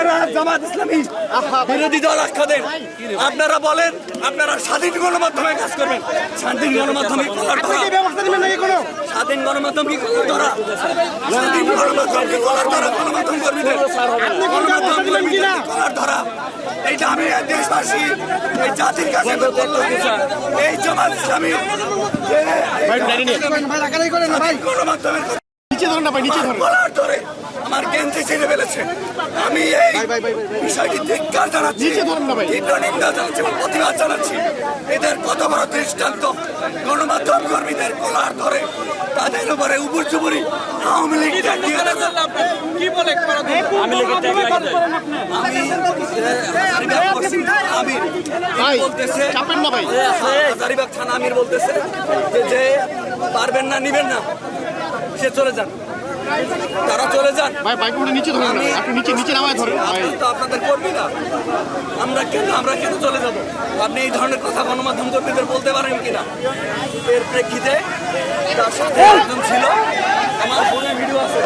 আপনারা জামাত ইসলামী বিরোধী দল আখ্যা দেন, আপনারা বলেন আপনারা স্বাধীন গণমাধ্যমে কাজ করবেন। স্বাধীন গণমাধ্যমে স্বাধীন গণমাধ্যম কি কলার ধরা? স্বাধীন গণমাধ্যম কি কলার ধরা? গণমাধ্যম কর্মীদের গণমাধ্যম কর্মীদের কলার ধরা। এইটা আমি দেশবাসী এই জাতির কাছে এই জামাত ইসলামী গণমাধ্যমের কলার ধরে আমার গেঞ্জি ছিঁড়ে ফেলেছে। আমি এই বিষয়টি ধিক্কার জানাচ্ছি, তীব্র নিন্দা জানাচ্ছি এবং প্রতিবাদ জানাচ্ছি। এদের কত বড় দৃষ্টান্ত, গণমাধ্যম কর্মীদের কলার ধরে তাদের উপরে উপর চুপুরি আওয়ামী লীগ হাজারীবাগ থানা আমির বলতেছে যে পারবেন না, নিবেন না, সে চলে যান, তারা চলে যান। নিচে ধরেন, আপনি নিচে নামায় ধরেন। তো আপনাদের করবি না, আমরা কেন চলে যাব? আপনি এই ধরনের কথা গণমাধ্যম কর্মীদের বলতে পারেন কিনা? এর প্রেক্ষিতে তার সাথে একজন ছিল, আমার ফোনে ভিডিও আছে।